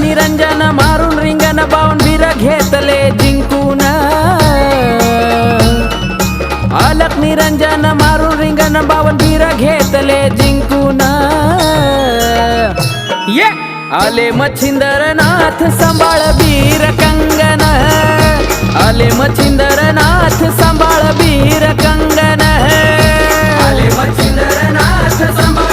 निरंजन मारून रिंगण बावन वीर घेतले जिंकून अलख निरंजन मारून रिंगण बावन वीर घेतले जिंकून ये आले मच्छिंद्रनाथ सांभाळ वीर कंगन आले मच्छिंद्रनाथ सांभाळ वीर कंगन आले मच्छिंद्रनाथ सांभाळ